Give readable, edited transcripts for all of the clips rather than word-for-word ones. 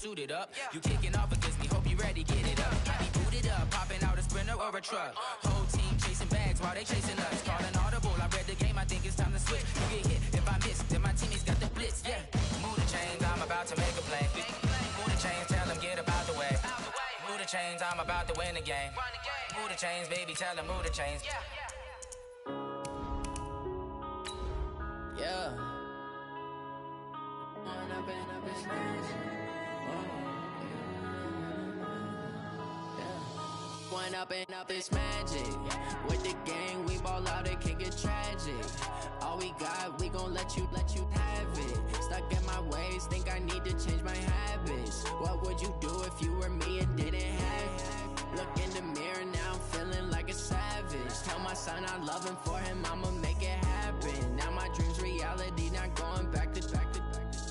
suited up. You kicking off against me, hope you ready, get it up. Get me booted up, popping out a Sprinter or a truck. Whole team chasing bags while they chasing us. Calling audible, I read the game, I think it's time to switch. You get hit if I miss, then my teammates got the blitz, yeah. Move the chains, I'm about to make a play. Move the chains, tell them get about the way. Move the chains, I'm about to win the game. Move the chains, baby, tell them move the chains. Yeah. One up and up is magic. With the gang, we ball out, it can get tragic. All we got, we gon' let you have it. Stuck in my ways, think I need to change my habits. What would you do if you were me and didn't have it? Look in the mirror, now I'm feeling like a savage. Tell my son I love him, for him I'ma make it happen. Now my dream's reality, not going back to.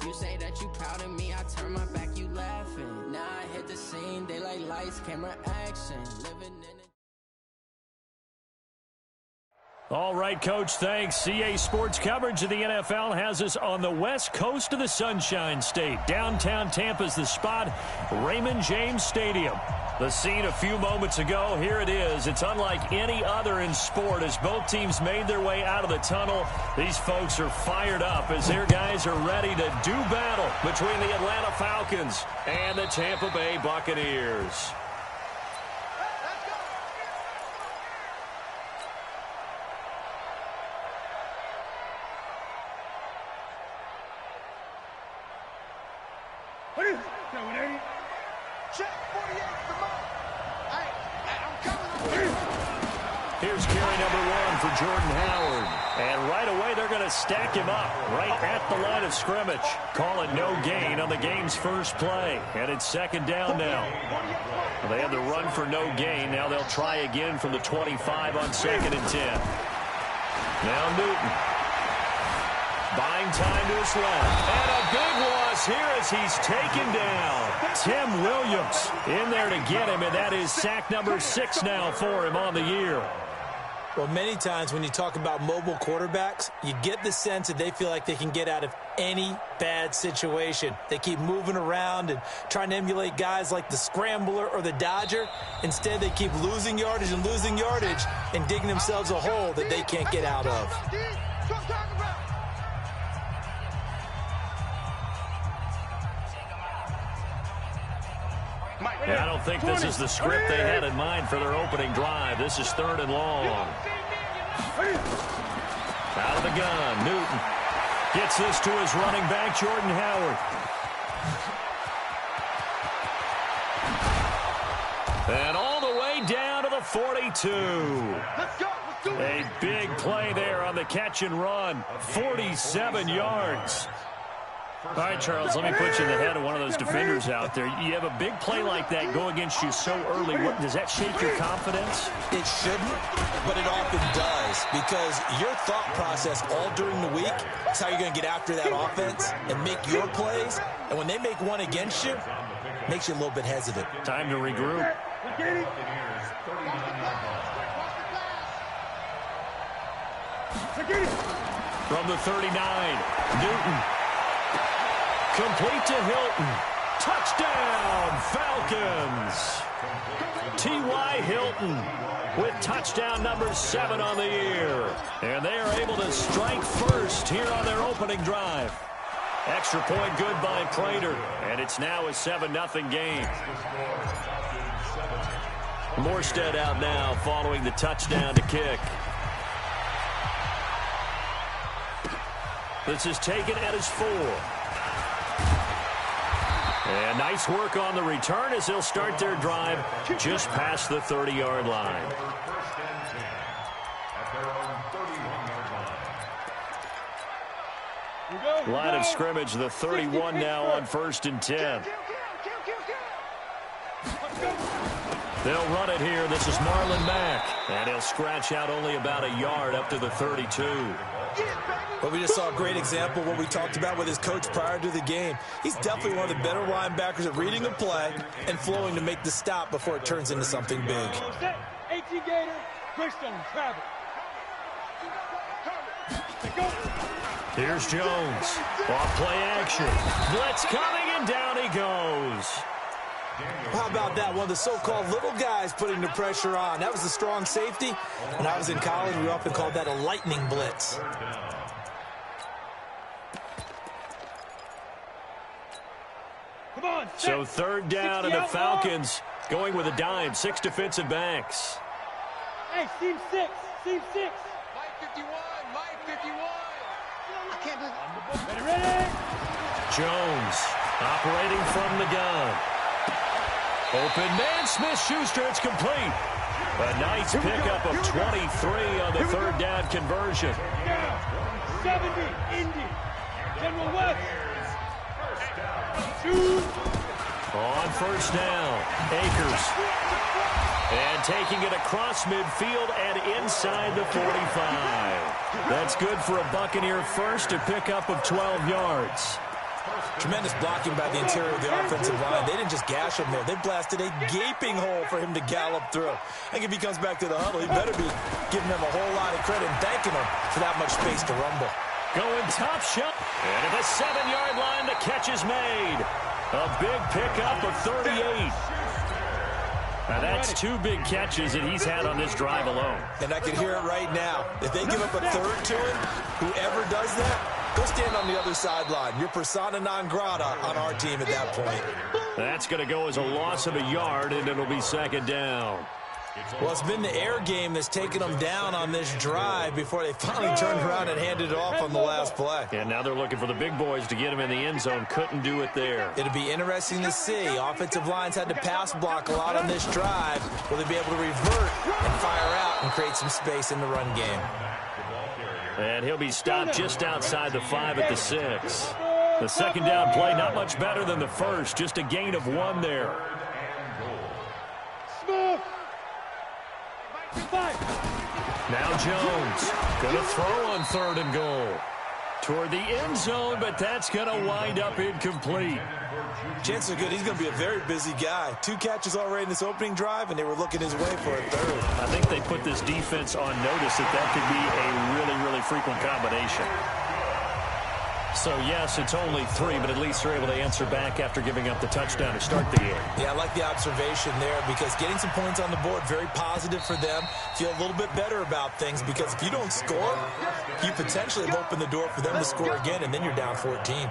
You say that you proud of me, I turn my back, you laughing. Now I hit the scene, daylight lights, camera action. Living in it. All right, Coach, thanks. CA Sports coverage of the NFL has us on the west coast of the Sunshine State. Downtown Tampa's the spot, Raymond James Stadium. The scene a few moments ago, here it is. It's unlike any other in sport as both teams made their way out of the tunnel. These folks are fired up as their guys are ready to do battle between the Atlanta Falcons and the Tampa Bay Buccaneers. Here's carry number 1 for Jordan Howard. And right away, they're going to stack him up right at the line of scrimmage. Call it no gain on the game's first play. And it's second down now. Well, they had the run for no gain. Now they'll try again from the 25 on second and 10. Now Newton. Buying time to his left. And a big loss here as he's taken down. Tim Williams in there to get him, and that is sack number 6 now for him on the year. Well, many times when you talk about mobile quarterbacks, you get the sense that they feel like they can get out of any bad situation. They keep moving around and trying to emulate guys like the Scrambler or the Dodger. Instead, they keep losing yardage and digging themselves a hole that they can't get out of. I don't think this is the script they had in mind for their opening drive. This is third and long. Out of the gun, Newton gets this to his running back, Jordan Howard. And all the way down to the 42. A big play there on the catch and run. 47 yards. All right, Charles, let me put you in the head of one of those defenders out there. You have a big play like that go against you so early. Does that shake your confidence? It shouldn't, but it often does, because your thought process all during the week is how you're going to get after that offense and make your plays. And when they make one against you, it makes you a little bit hesitant. Time to regroup. From the 39, Newton. Complete to Hilton. Touchdown, Falcons. T.Y. Hilton with touchdown number 7 on the year. And they are able to strike first here on their opening drive. Extra point good by Prater. And it's now a 7-0 game. Morstead out now following the touchdown to kick. This is taken at his 4. And nice work on the return as they'll start their drive just past the 30-yard line. Line of scrimmage, the 31 now on 1st and 10. They'll run it here. This is Marlon Mack. And he'll scratch out only about a yard up to the 32. Well, we just saw a great example of what we talked about with his coach prior to the game. He's definitely one of the better linebackers at reading a play and flowing to make the stop before it turns into something big. 18 Gator, Greystone, travel. Here's Jones. Off play action. Blitz coming, and and down he goes. How about that? One of the so-called little guys putting the pressure on. That was the strong safety. When I was in college, we often called that a lightning blitz. Come on, So third down, and the Falcons going with a dime. 6 defensive backs. Hey, team 6. Team 6. Mike 51. Mike 51. I can't believe it. Ready? Jones operating from the gun. Open man, Smith-Schuster, it's complete. A nice pickup of 23 on the third down conversion. 70, Indy. General West. 2. On first down, Akers. And taking it across midfield and inside the 45. That's good for a Buccaneer first, a pickup of 12 yards. Tremendous blocking by the interior of the offensive line. They didn't just gash him there. They blasted a gaping hole for him to gallop through. I think if he comes back to the huddle, he better be giving them a whole lot of credit and thanking them for that much space to rumble. Going top shot. And at the 7-yard line, the catch is made. A big pickup of 38. Now that's 2 big catches that he's had on this drive alone. And I can hear it right now. If they give up a third to him, whoever does that, go stand on the other sideline. You're persona non grata on our team at that point. That's going to go as a loss of a yard, and it'll be second down. Well, it's been the air game that's taken them down on this drive before they finally turned around and handed it off on the last play. And now they're looking for the big boys to get him in the end zone. Couldn't do it there. It'll be interesting to see. Offensive lines had to pass block a lot on this drive. Will they be able to revert and fire out and create some space in the run game? And he'll be stopped just outside the 5 at the 6. The second down play, not much better than the first. Just a gain of 1 there. Smith. Now Jones going to throw on 3rd and goal. Toward the end zone, but that's going to wind up incomplete. Chances are good. He's going to be a very busy guy. 2 catches already in this opening drive, and they were looking his way for a 3rd. I think they put this defense on notice that could be a really, really frequent combination. So, yes, it's only 3, but at least they're able to answer back after giving up the touchdown to start the game. Yeah, I like the observation there because getting some points on the board, very positive for them. Feel a little bit better about things because if you don't score, you potentially have opened the door for them to score again, and then you're down 14.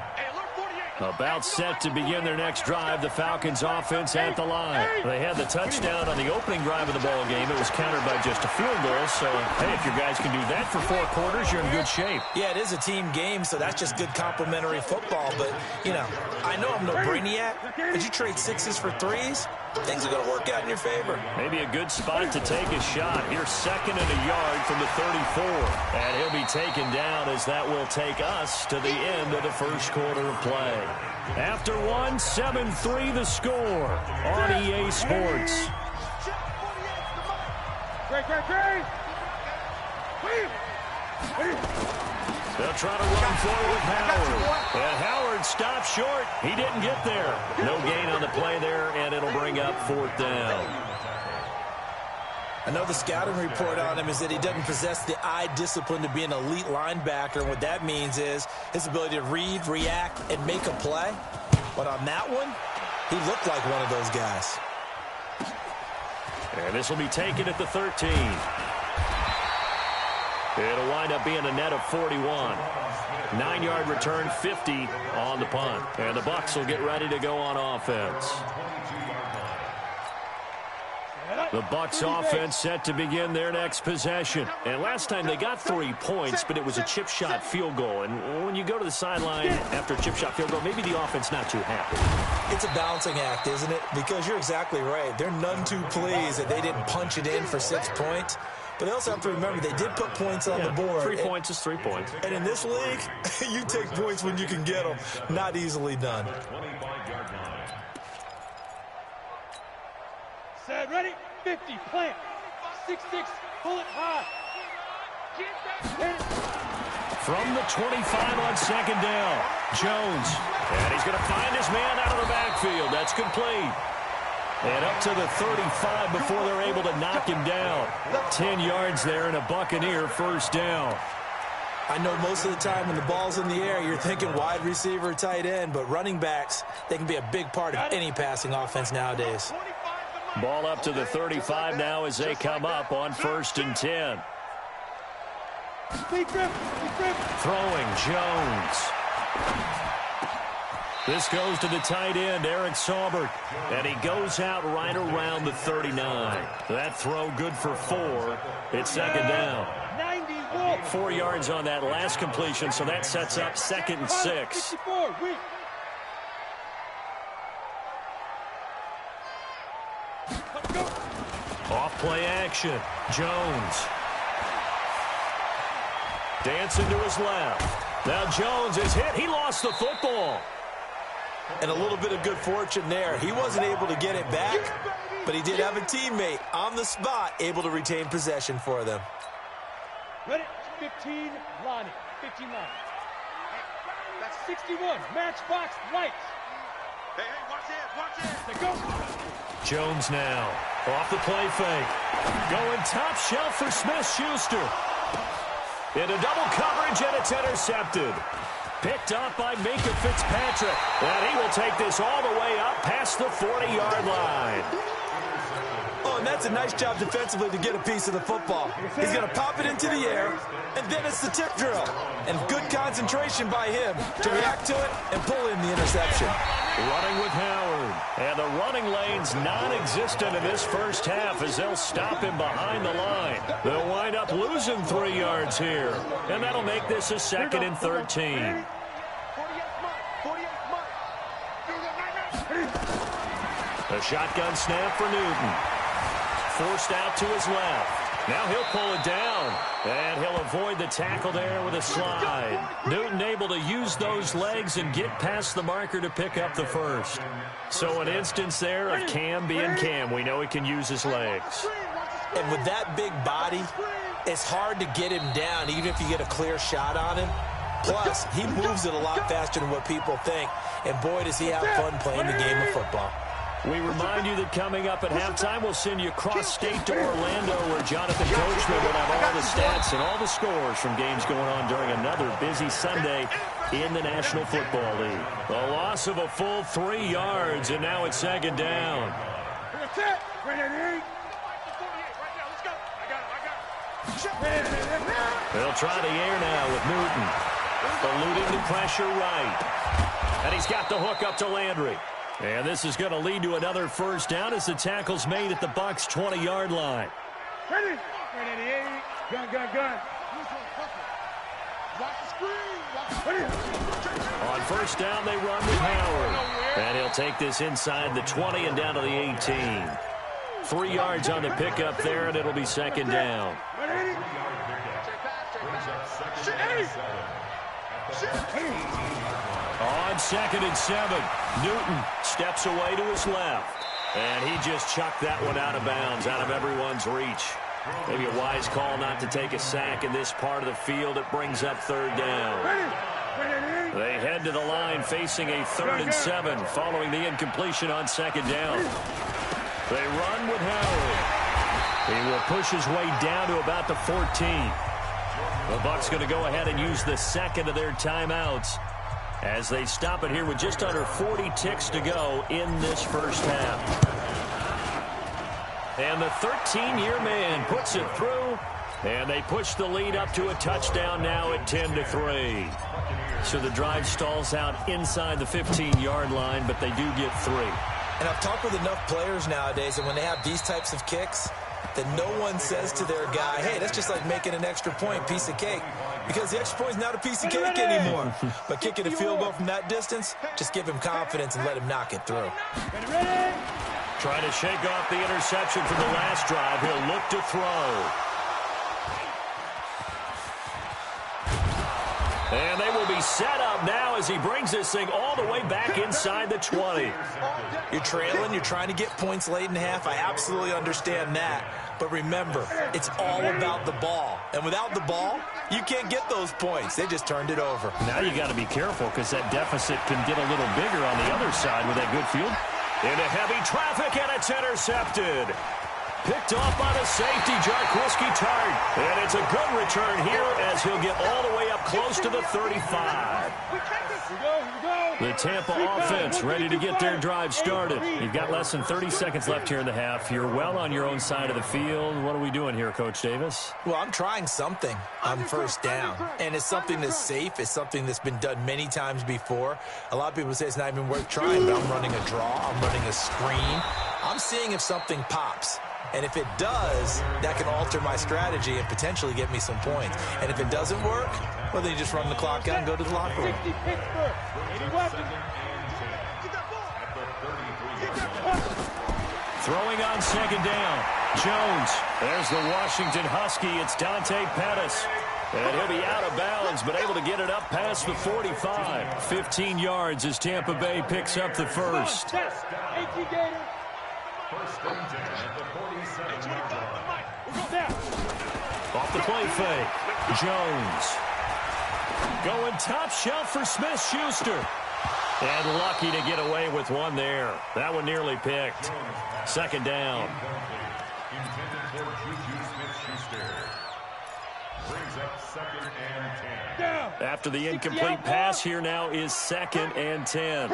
About set to begin their next drive, the Falcons offense at the line. They had the touchdown on the opening drive of the ball game. It was countered by just a field goal. So, hey, if your guys can do that for 4 quarters, you're in good shape. Yeah, it is a team game, so that's just good complimentary football. But, you know, I know I'm no brainiac, but you trade 6s for 3s, things are going to work out in your favor. Maybe a good spot to take a shot. Here's 2nd and a yard from the 34. And he'll be taken down as that will take us to the end of the first quarter of play. After 1, 7-3 the score on EA Sports. They'll try to run forward with Howard. And Howard stopped short. He didn't get there. No gain on the play there, and it'll bring up 4th down. I know the scouting report on him is that he doesn't possess the eye discipline to be an elite linebacker. And what that means is his ability to read, react, and make a play. But on that one, he looked like one of those guys. And this will be taken at the 13. It'll wind up being a net of 41. 9-yard return, 50 on the punt. And the Bucs will get ready to go on offense. The Bucs offense set to begin their next possession. And last time they got 3 points, but it was a chip shot field goal. And when you go to the sideline after a chip shot field goal, maybe the offense not too happy. It's a balancing act, isn't it? Because you're exactly right. They're none too pleased that they didn't punch it in for 6 points. But they also have to remember they did put points on the board. 3 points is 3 points. And in this league, you take points when you can get them. Not easily done. Set, ready, 50, plant, 6-6, pull it high. From the 25 on 2nd down, Jones. And he's going to find his man out of the backfield. That's complete. And up to the 35 before they're able to knock him down. 10 yards there and a Buccaneer first down. I know most of the time when the ball's in the air, you're thinking wide receiver, tight end, but running backs, they can be a big part of any passing offense nowadays. Ball up to the 35 now as they come up on 1st and 10. Throwing Jones. This goes to the tight end, Eric Saubert, and he goes out right around the 39. That throw good for 4. It's 2nd down. 4 yards on that last completion, so that sets up 2nd and 6. Off play action. Jones. Dancing to his left. Now Jones is hit. He lost the football. And a little bit of good fortune there. He wasn't able to get it back, but he did have a teammate on the spot able to retain possession for them. Ready? 15, Lonnie. 15, Lonnie. That's 61. Matchbox lights. Hey, watch it. They go. Jones now. Off the play fake. Going top shelf for Smith-Schuster. Into double coverage, and it's intercepted. Picked up by Minka Fitzpatrick. And he will take this all the way up past the 40-yard line. Oh, and that's a nice job defensively to get a piece of the football. He's going to pop it into the air, and then it's the tip drill. And good concentration by him to react to it and pull in the interception. Running with Howard. And the running lane's non-existent in this first half as they'll stop him behind the line. They'll wind up losing 3 yards here. And that'll make this a 2nd and 13. A shotgun snap for Newton. Forced out to his left. Now he'll pull it down, and he'll avoid the tackle there with a slide. Newton able to use those legs and get past the marker to pick up the first. So an instance there of Cam being Cam. We know he can use his legs. And with that big body, it's hard to get him down, even if you get a clear shot on him. Plus, he moves it a lot faster than what people think. And boy, does he have fun playing the game of football. We remind you that coming up at halftime, we'll send you cross-state to Orlando, where Jonathan Coachman will have all the stats and all the scores from games going on during another busy Sunday in the National Football League. A loss of a full 3 yards, and now it's 2nd down. They'll try the air now with Newton. Eluding the pressure right. And he's got the hook up to Landry. And this is going to lead to another 1st down as the tackle's made at the Bucs' 20-yard line. Ready? 88. Gun. On 1st down, they run with Howard. And he'll take this inside the 20 and down to the 18. 3 yards on the pickup there, and it'll be 2nd down. On 2nd and 7, Newton steps away to his left. And he just chucked that one out of bounds, out of everyone's reach. Maybe a wise call not to take a sack in this part of the field. It brings up 3rd down. They head to the line facing a 3rd and 7 following the incompletion on 2nd down. They run with Howard. He will push his way down to about the 14. The Bucs going to go ahead and use the 2nd of their timeouts as they stop it here with just under 40 ticks to go in this first half. And the 13-year man puts it through, and they push the lead up to a touchdown now at 10-3. So the drive stalls out inside the 15-yard line, but they do get 3. And I've talked with enough players nowadays that when they have these types of kicks, that no one says to their guy, hey, that's just like making an extra point, piece of cake. Because the extra point is not a piece of cake anymore. But kicking a field goal from that distance, just give him confidence and let him knock it through. Trying to shake off the interception from the last drive. He'll look to throw. And they will be set up now as he brings this thing all the way back inside the 20. You're trailing, you're trying to get points late in half. I absolutely understand that. But remember, it's all about the ball. And without the ball, you can't get those points. They just turned it over. Now you got to be careful because that deficit can get a little bigger on the other side with that good field. Into heavy traffic, and it's intercepted. Picked off by the safety, Jarkowski Tart. And it's a good return here as he'll get all the way up close to the 35. The Tampa offense ready to get their drive started. You've got less than 30 seconds left here in the half. You're well on your own side of the field. What are we doing here, Coach Davis? Well, I'm trying something on first down, and it's something that's safe. It's something that's been done many times before. A lot of people say it's not even worth trying, but I'm running a draw. I'm running a screen. I'm seeing if something pops. And if it does, that can alter my strategy and potentially get me some points. And if it doesn't work, well, then you just run the clock out and go to the locker room. Throwing on second down. Jones. There's the Washington Husky. It's Dante Pettis. And he'll be out of bounds, but able to get it up past the 45. 15 yards as Tampa Bay picks up the first. Off the play fake. Jones. Going top shelf for Smith-Schuster. And lucky to get away with one there. That one nearly picked. Second down. Intended for Juju Smith-Schuster. Brings up 2nd and 10. After the incomplete pass, here now is 2nd and 10.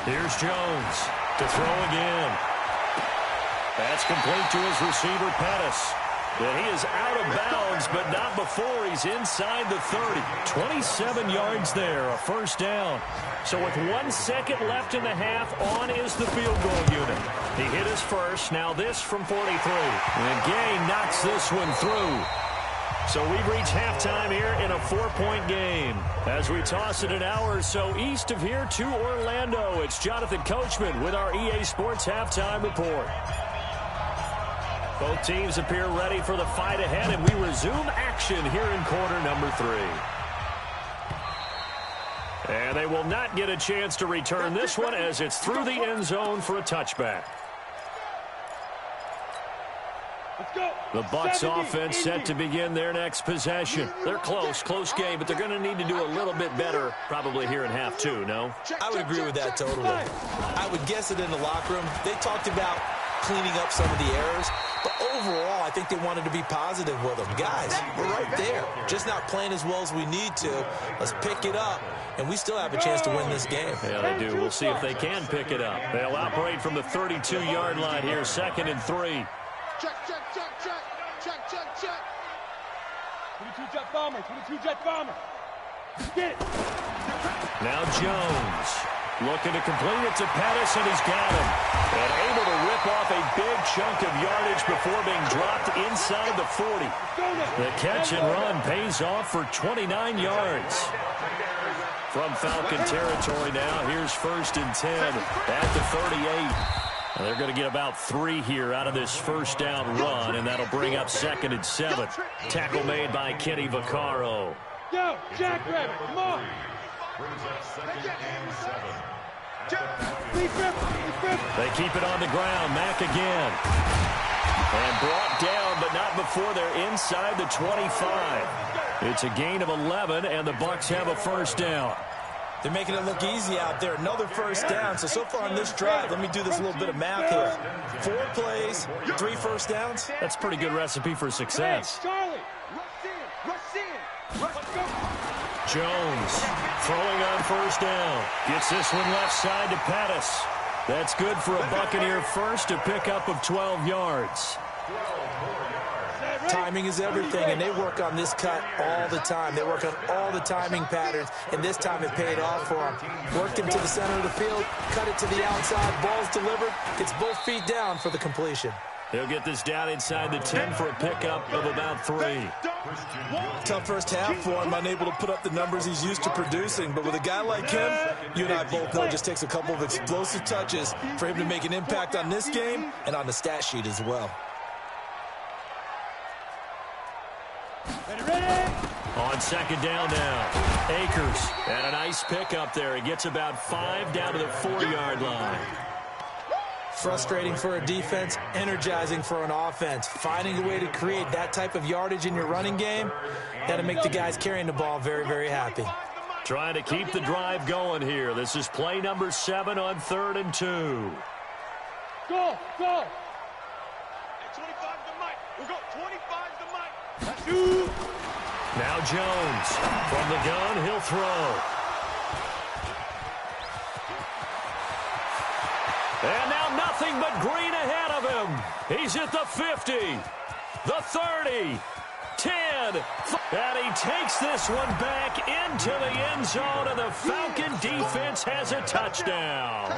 Here's Jones to throw again. That's complete to his receiver, Pettis. And he is out of bounds, but not before he's inside the 30. 27 yards there, a first down. So with 1 second left in the half, on is the field goal unit. He hit his first, now this from 43. And Gay knocks this one through. So we've reached halftime here in a 4-point game. As we toss it an hour or so east of here to Orlando, it's Jonathan Coachman with our EA Sports Halftime Report. Both teams appear ready for the fight ahead, and we resume action here in quarter number 3. And they will not get a chance to return this one as it's through the end zone for a touchback. The Bucs offense set to begin their next possession. They're close game, but they're going to need to do a little bit better probably here in half 2, no? I would agree with that totally. I would guess it in the locker room. They talked about cleaning up some of the errors, but overall, I think they wanted to be positive with them. Guys, we're right there. Just not playing as well as we need to. Let's pick it up, and we still have a chance to win this game. Yeah, they do. We'll see if they can pick it up. They'll operate from the 32-yard line here, 2nd and 3. Check. 22 jet bomber, 22 jet bomber. Get it. Now Jones looking to complete it to Pettis, and he's got him. And able to rip off a big chunk of yardage before being dropped inside the 40. The catch and run pays off for 29 yards. From Falcon territory now, here's 1st and 10 at the 38. And they're going to get about 3 here out of this first down run, and that'll bring up 2nd and 7. Tackle made by Kenny Vaccaro. Go, Jackrabbit, come on. Brings up 2nd and 7. They keep it on the ground. Mack again. And brought down, but not before they're inside the 25. It's a gain of 11, and the Bucs have a first down. They're making it look easy out there. Another first down. So far on this drive, let me do this little bit of math here. 4 plays, 3 first downs. That's a pretty good recipe for success. Charlie, Jones throwing on first down. Gets this one left side to Pettis. That's good for a Buccaneer first, a pickup of 12 yards. Timing is everything, and they work on this cut all the time. They work on all the timing patterns, and this time it paid off for them. Worked him to the center of the field, cut it to the outside, ball's delivered, gets both feet down for the completion. He'll get this down inside the 10 for a pickup of about 3. Tough first half for him, unable to put up the numbers he's used to producing. But with a guy like him, you and I both know it just takes a couple of explosive touches for him to make an impact on this game and on the stat sheet as well. On second down now, Akers, and a nice pickup there. He gets about 5 down to the 4-yard line. Frustrating for a defense, energizing for an offense. Finding a way to create that type of yardage in your running game, that'll make the guys carrying the ball very, very happy. Trying to keep the drive going here. This is play number 7 on 3rd and 2. Go, go. Hey, 25 the mic. We'll go 25 the mic. Let's do. Now Jones. From the gun, he'll throw. And now nothing but green ahead of him. He's at the 50, the 30, 10. And he takes this one back into the end zone, and the Falcon defense has a touchdown.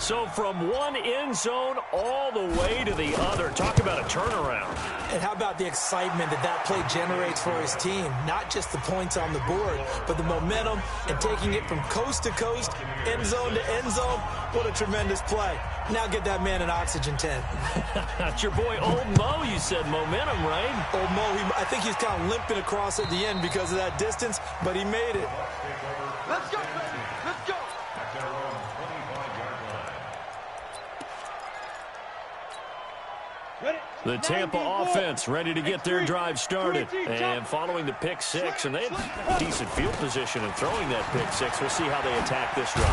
So from one end zone all the way to the other. Talk about a turnaround. And how about the excitement that play generates for his team? Not just the points on the board, but the momentum and taking it from coast to coast, end zone to end zone. What a tremendous play. Now get that man an oxygen tent. That's your boy Old Mo, you said momentum, right? Old Mo, I think he's kind of limping across at the end because of that distance, but he made it. Let's go, baby. Let's go. The Tampa offense ready to get their drive started. And following the pick six, and they had decent field position in throwing that pick six. We'll see how they attack this drive.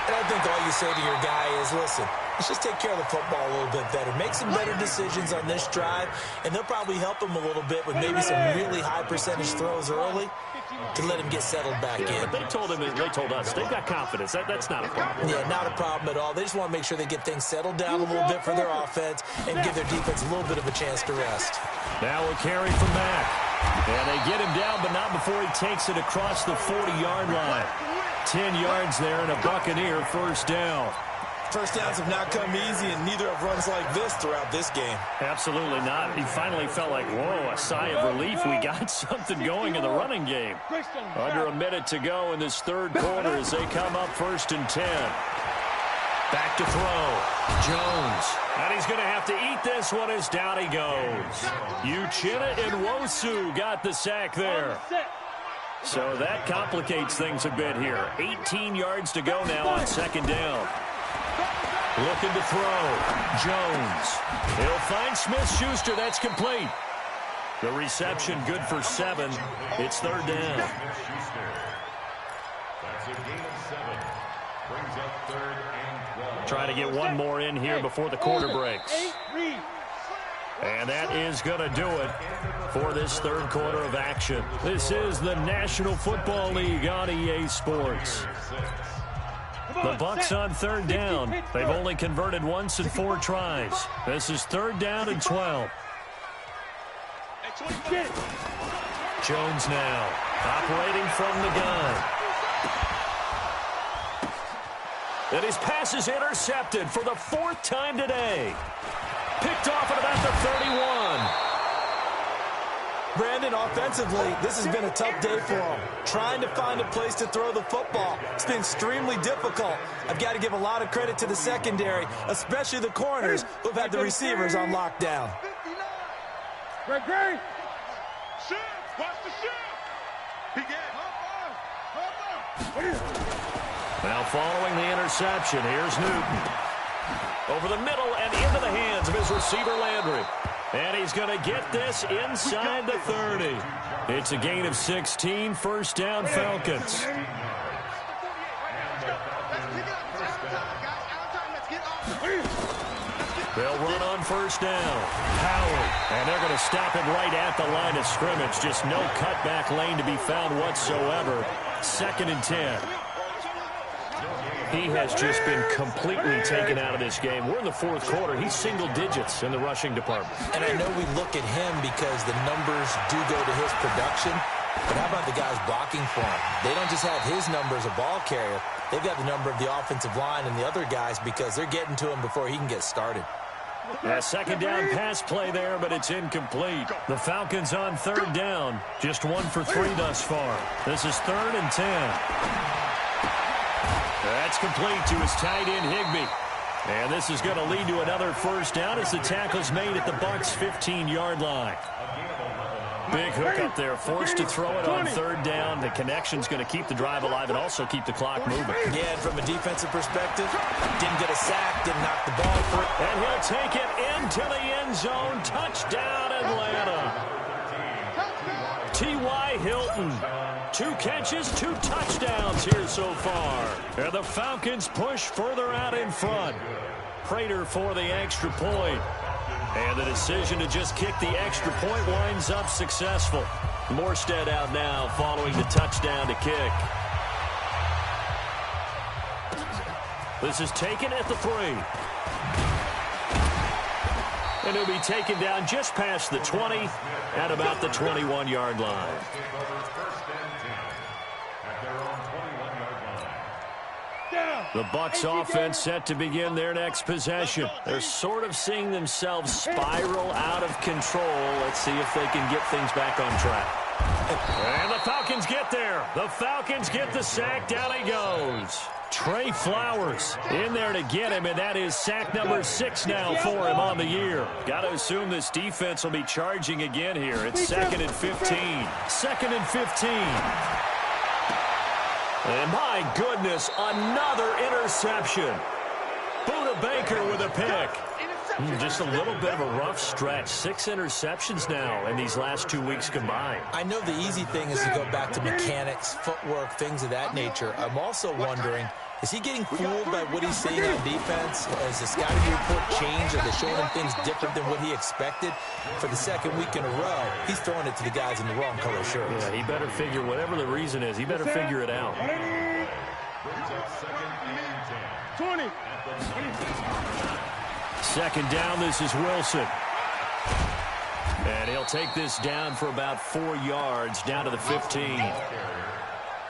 And I think all you say to your guy is, listen, let's just take care of the football a little bit better. Make some better decisions on this drive, and they'll probably help him a little bit with maybe some really high percentage throws early to let him get settled back in. But they told us, they've got confidence. That's not a problem. Yeah, not a problem at all. They just want to make sure they get things settled down a little bit for their offense and give their defense a little bit of a chance to rest. Now a carry from Mack. And they get him down, but not before he takes it across the 40-yard line. 10 yards there and a Buccaneer first down. First downs have not come easy, and neither have runs like this throughout this game. Absolutely not. He finally felt like, whoa, a sigh of relief. We got something going in the running game. Under a minute to go in this third quarter as they come up 1st and 10. Back to throw. Jones. And he's going to have to eat this one as down he goes. Uchenna and Nwosu got the sack there. So that complicates things a bit here. 18 yards to go now on 2nd down. Looking to throw. Jones. He'll find Smith-Schuster. That's complete. The reception good for 7. It's 3rd down. That's a gain of 7. Brings up 3rd and 12. Trying to get one more in here before the quarter breaks. And that is going to do it for this third quarter of action. This is the National Football League on EA Sports. The Bucs on 3rd down. They've only converted once in 4 tries. This is 3rd down and 12. Jones now operating from the gun. And his pass is intercepted for the 4th time today. Picked off at about the 31. Brandon, offensively, this has been a tough day for him. Trying to find a place to throw the football. It's been extremely difficult. I've got to give a lot of credit to the secondary, especially the corners who've had the receivers on lockdown. Gregory! Shift! Watch the shift! Begin! Now following the interception, here's Newton. Over the middle and into the hands of his receiver Landry. And he's going to get this inside the 30. It's a gain of 16, 1st down Falcons. They'll run on 1st down. Howard. And they're going to stop him right at the line of scrimmage. Just no cutback lane to be found whatsoever. 2nd and 10. He has just been completely taken out of this game. We're in the 4th quarter. He's single digits in the rushing department. And I know we look at him because the numbers do go to his production. But how about the guys blocking for him? They don't just have his number as a ball carrier. They've got the number of the offensive line and the other guys because they're getting to him before he can get started. A 2nd down pass play there, but it's incomplete. The Falcons on 3rd down. Just 1 for 3 thus far. This is 3rd and 10. That's complete to his tight end, Higbee. And this is going to lead to another 1st down as the tackle's made at the Bucs' 15-yard line. Big hook up there, forced to throw it on 3rd down. The connection's going to keep the drive alive and also keep the clock moving. Yeah, and from a defensive perspective, didn't get a sack, didn't knock the ball free. And he'll take it into the end zone. Touchdown, Atlanta. T.Y. Hilton. 2 catches, 2 touchdowns here so far. And the Falcons push further out in front. Prater for the extra point. And the decision to just kick the extra point winds up successful. Morstead out now following the touchdown to kick. This is taken at the 3. And he'll be taken down just past the 20 at about the 21-yard line. The Bucs offense set to begin their next possession. They're sort of seeing themselves spiral out of control. Let's see if they can get things back on track. And the Falcons get there. The Falcons get the sack. Down he goes. Trey Flowers in there to get him, and that is sack number 6 now for him on the year. Got to assume this defense will be charging again here. It's 2nd and 15. 2nd and 15. And my goodness, another interception. Buda Baker with a pick. Just a little bit of a rough stretch. 6 interceptions now in these last 2 weeks combined. I know the easy thing is to go back to mechanics, footwork, things of that nature. I'm also wondering, is he getting fooled by what he's seeing on defense? Has the scouting report changed? Are they showing him things different than what he expected? For the 2nd week in a row, he's throwing it to the guys in the wrong color shirts. Yeah, he better figure, whatever the reason is, he better figure it out. 20. 2nd down, this is Wilson. And he'll take this down for about 4 yards, down to the 15.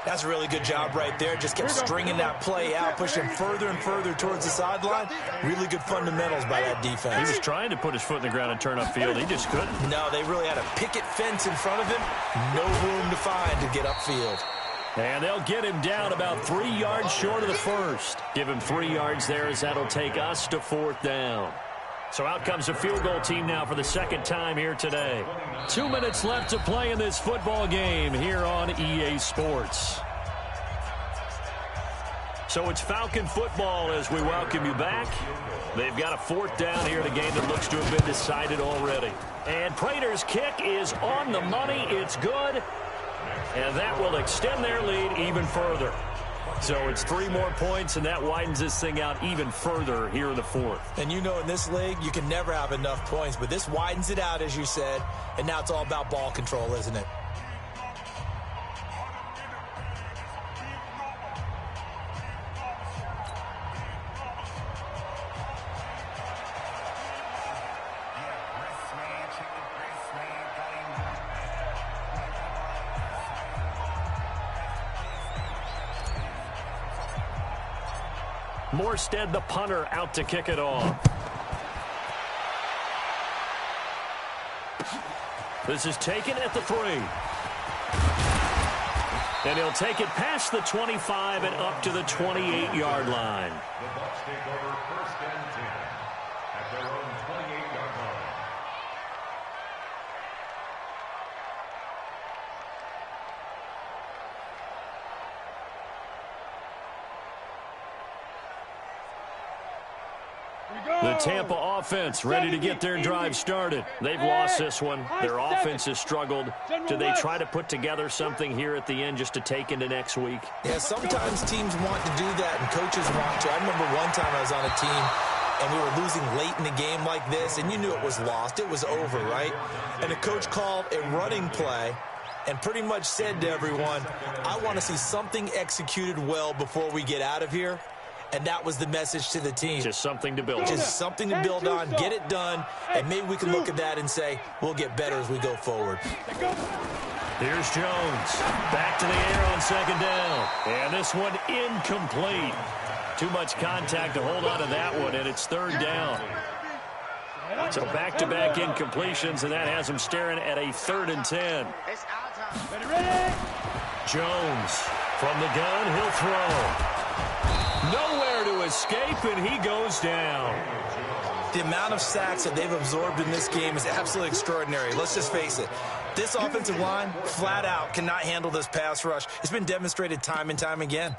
That's a really good job right there. Just kept stringing that play out, pushing further and further towards the sideline. Really good fundamentals by that defense. He was trying to put his foot in the ground and turn upfield. He just couldn't. No, they really had a picket fence in front of him. No room to find to get upfield. And they'll get him down about 3 yards short of the first. Give him 3 yards there as that'll take us to 4th down. So out comes a field goal team now for the 2nd time here today. 2 minutes left to play in this football game here on EA Sports. So it's Falcon football as we welcome you back. They've got a 4th down here in a game that looks to have been decided already. And Prater's kick is on the money. It's good. And that will extend their lead even further. So it's 3 more points, and that widens this thing out even further here in the 4th. And you know in this league, you can never have enough points, but this widens it out, as you said, and now it's all about ball control, isn't it? Morstead, the punter, out to kick it off. This is taken at the 3. And he'll take it past the 25 and up to the 28-yard line. The Bucs take over 1st and 10 at their own 28-yard line. The Tampa offense ready to get their drive started. They've lost this one. Their offense has struggled. Do they try to put together something here at the end just to take into next week? Yeah, sometimes teams want to do that and coaches want to. I remember one time I was on a team and we were losing late in the game like this, and you knew it was lost. It was over, right? And the coach called a running play and pretty much said to everyone, I want to see something executed well before we get out of here. And that was the message to the team. Just something to build on. Just something to build on, get it done, and maybe we can look at that and say, we'll get better as we go forward. Here's Jones. Back to the air on 2nd down. And this one incomplete. Too much contact to hold on to that one, and it's 3rd down. So back-to-back incompletions, and that has him staring at a 3rd and 10. Jones from the gun, he'll throw. Nowhere to escape, and he goes down. The amount of sacks that they've absorbed in this game is absolutely extraordinary. Let's just face it. This offensive line, flat out, cannot handle this pass rush. It's been demonstrated time and time again.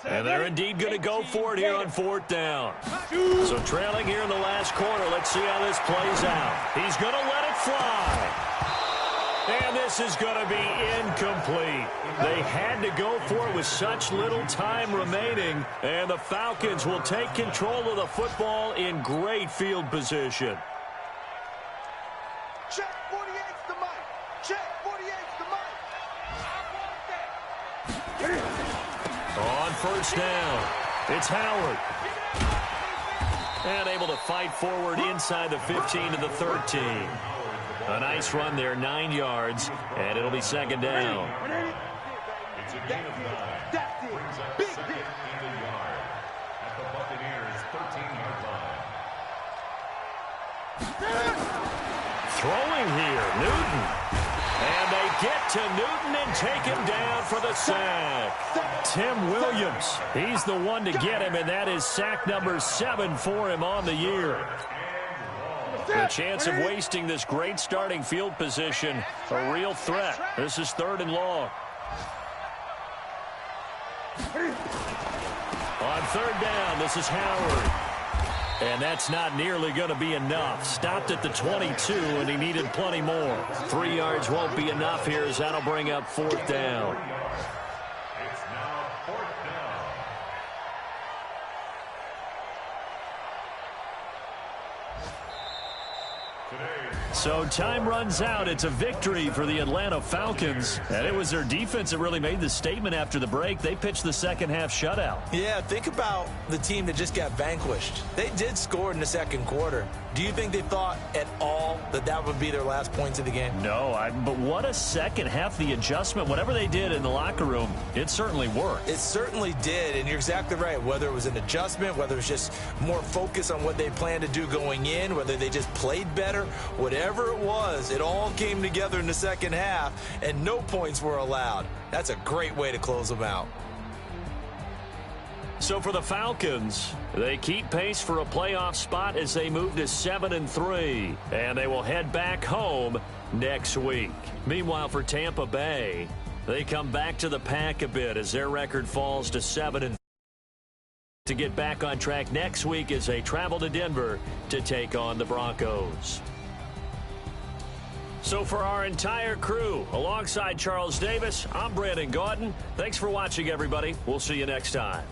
And they're indeed going to go for it here on 4th down. So trailing here in the last quarter. Let's see how this plays out. He's going to let it fly. And this is going to be incomplete. They had to go for it with such little time remaining. And the Falcons will take control of the football in great field position. Check 48's the mic. Check 48's the mic. I want that. On 1st down, it's Howard. And able to fight forward inside the 15 to the 13. A nice run there, 9 yards, and it'll be 2nd down. It's a gain of 9. Brings up 2nd and a yard at the Buccaneers' 13-yard line. Throwing here, Newton. And they get to Newton and take him down for the sack. Tim Williams, he's the one to get him, and that is sack number 7 for him on the year. The chance of wasting this great starting field position, a real threat. This is 3rd and long. On 3rd down, this is Howard. And that's not nearly going to be enough. Stopped at the 22, and he needed plenty more. 3 yards won't be enough here, as that'll bring up 4th down. It's now 4th down. So time runs out. It's a victory for the Atlanta Falcons. And it was their defense that really made the statement after the break. They pitched the second-half shutout. Yeah, think about the team that just got vanquished. They did score in the 2nd quarter. Do you think they thought at all that that would be their last points of the game? No, but what a second half. The adjustment, whatever they did in the locker room, it certainly worked. It certainly did, and you're exactly right. Whether it was an adjustment, whether it was just more focus on what they planned to do going in, whether they just played better, whatever it was, it all came together in the second half, and no points were allowed. That's a great way to close them out. So for the Falcons, they keep pace for a playoff spot as they move to 7-3, and they will head back home next week. Meanwhile, for Tampa Bay, they come back to the pack a bit as their record falls to 7-3. To get back on track next week as they travel to Denver to take on the Broncos. So for our entire crew, alongside Charles Davis, I'm Brandon Gaudin. Thanks for watching, everybody. We'll see you next time.